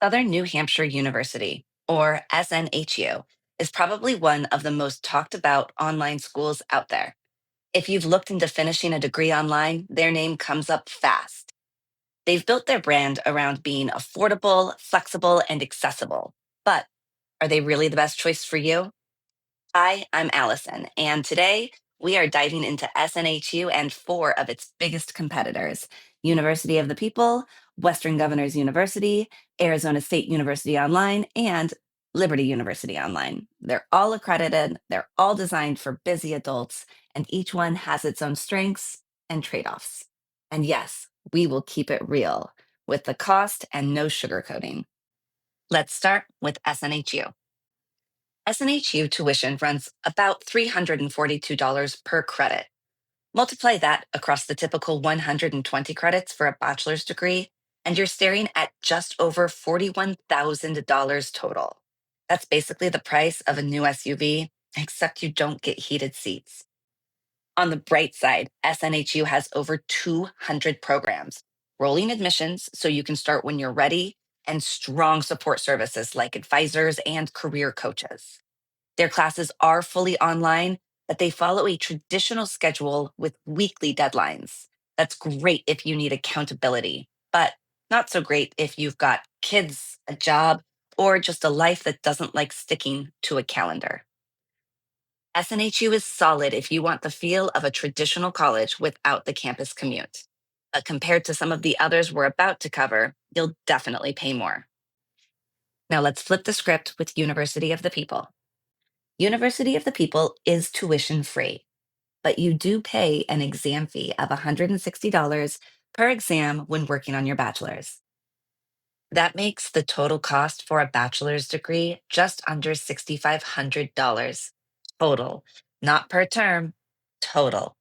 Southern New Hampshire University, or SNHU, is probably one of the most talked about online schools out there. If you've looked into finishing a degree online, their name comes up fast. They've built their brand around being affordable, flexible, and accessible. But are they really the best choice for you? Hi, I'm Allison, and today we are diving into SNHU and four of its biggest competitors: University of the People, Western Governors University, Arizona State University Online, and Liberty University Online. They're all accredited, they're all designed for busy adults, and each one has its own strengths and trade offs. And yes, we will keep it real with the cost and no sugarcoating. Let's start with SNHU. SNHU tuition runs about $342 per credit. Multiply that across the typical 120 credits for a bachelor's degree, and you're staring at just over $41,000 total. That's basically the price of a new SUV, except you don't get heated seats. On the bright side, SNHU has over 200 programs, rolling admissions so you can start when you're ready, and strong support services like advisors and career coaches. Their classes are fully online, but they follow a traditional schedule with weekly deadlines. That's great if you need accountability, but not so great if you've got kids, a job, or just a life that doesn't like sticking to a calendar. SNHU is solid if you want the feel of a traditional college without the campus commute. But compared to some of the others we're about to cover, you'll definitely pay more. Now let's flip the script with University of the People. University of the People is tuition free, but you do pay an exam fee of $160 per exam when working on your bachelor's. That makes the total cost for a bachelor's degree just under $6,500 total, not per term, total.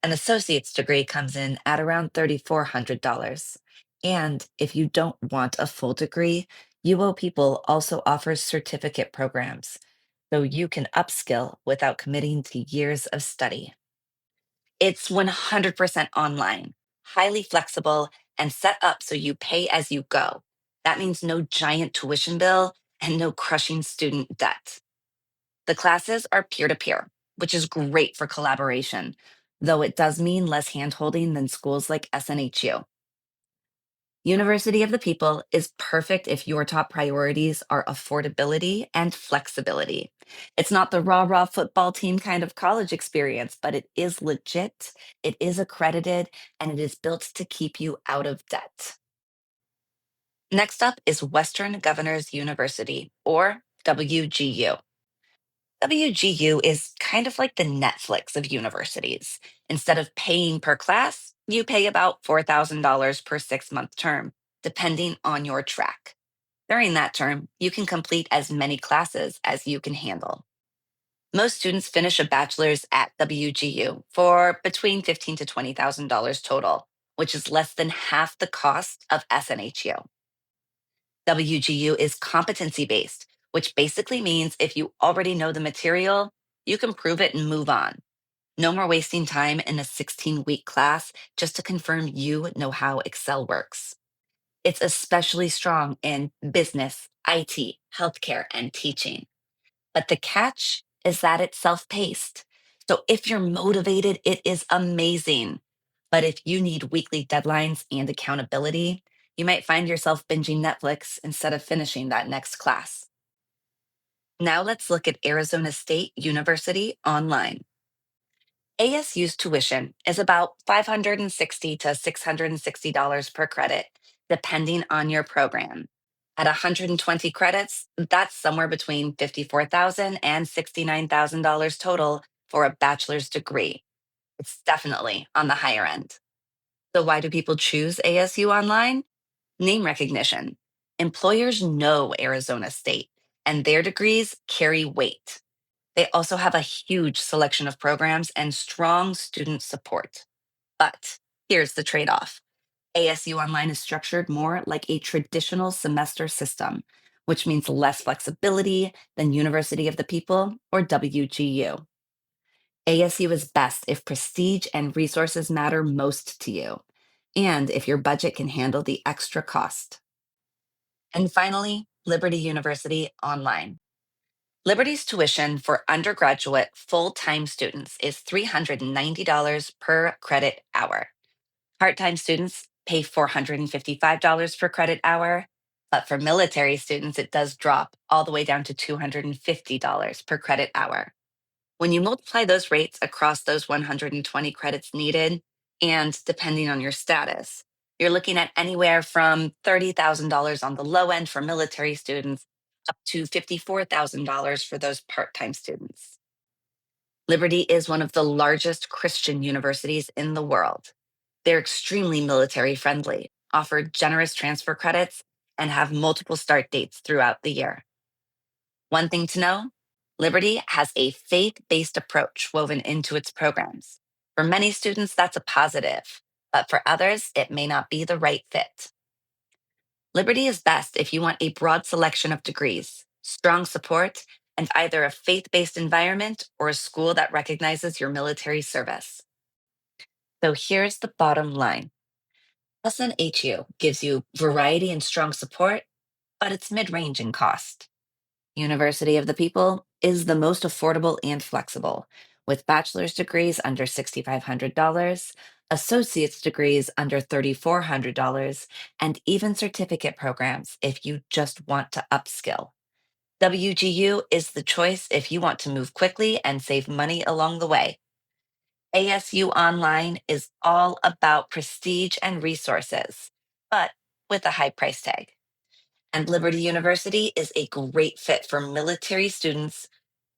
An associate's degree comes in at around $3,400. And if you don't want a full degree, UoPeople also offers certificate programs, so you can upskill without committing to years of study. It's 100% online, highly flexible, and set up so you pay as you go. That means no giant tuition bill and no crushing student debt. The classes are peer to peer, which is great for collaboration, though it does mean less handholding than schools like SNHU. University of the People is perfect if your top priorities are affordability and flexibility. It's not the rah rah football team kind of college experience, but it is legit, it is accredited, and it is built to keep you out of debt. Next up is Western Governors University, or WGU. WGU is kind of like the Netflix of universities. Instead of paying per class, you pay about $4,000 per 6 month term, depending on your track. During that term, you can complete as many classes as you can handle. Most students finish a bachelor's at WGU for between $15,000 to $20,000 total, which is less than half the cost of SNHU. WGU is competency based, which basically means if you already know the material, you can prove it and move on. No more wasting time in a 16-week class just to confirm you know how Excel works. It's especially strong in business, IT, healthcare, and teaching. But the catch is that it's self paced. So if you're motivated, it is amazing. But if you need weekly deadlines and accountability, you might find yourself binging Netflix instead of finishing that next class. Now let's look at Arizona State University online. ASU's tuition is about $560 to $660 per credit, depending on your program. At 120 credits, that's somewhere between $54,000 and $69,000 total for a bachelor's degree. It's definitely on the higher end. So, why do people choose ASU online? Name recognition. Employers know Arizona State, and their degrees carry weight. They also have a huge selection of programs and strong student support. But here's the trade off: ASU Online is structured more like a traditional semester system, which means less flexibility than University of the People or WGU. ASU is best if prestige and resources matter most to you, and if your budget can handle the extra cost. And finally, Liberty University Online. Liberty's tuition for undergraduate full time students is $390 per credit hour. Part time students pay $455 per credit hour, but for military students, it does drop all the way down to $250 per credit hour. When you multiply those rates across those 120 credits needed, and depending on your status, you're looking at anywhere from $30,000 on the low end for military students up to $54,000 for those part time students. Liberty is one of the largest Christian universities in the world. They're extremely military friendly, offer generous transfer credits, and have multiple start dates throughout the year. One thing to know, Liberty has a faith based approach woven into its programs. For many students, that's a positive, but for others, it may not be the right fit. Liberty is best if you want a broad selection of degrees, strong support, and either a faith based environment or a school that recognizes your military service. So here's the bottom line: SNHU gives you variety and strong support, but it's mid range in cost. University of the People is the most affordable and flexible, with bachelor's degrees under $6,500, associate's degrees under $3,400, and even certificate programs if you just want to upskill. WGU is the choice if you want to move quickly and save money along the way. ASU Online is all about prestige and resources, but with a high price tag. And Liberty University is a great fit for military students,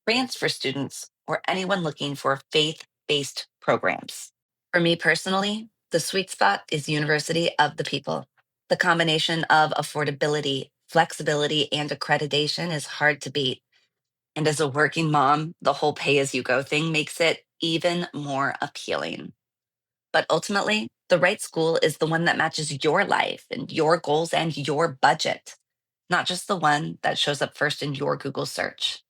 transfer students, or anyone looking for faith based programs. For me personally, the sweet spot is University of the People. The combination of affordability, flexibility, and accreditation is hard to beat. And as a working mom, the whole pay as you go thing makes it even more appealing. But ultimately, the right school is the one that matches your life and your goals and your budget, not just the one that shows up first in your Google search.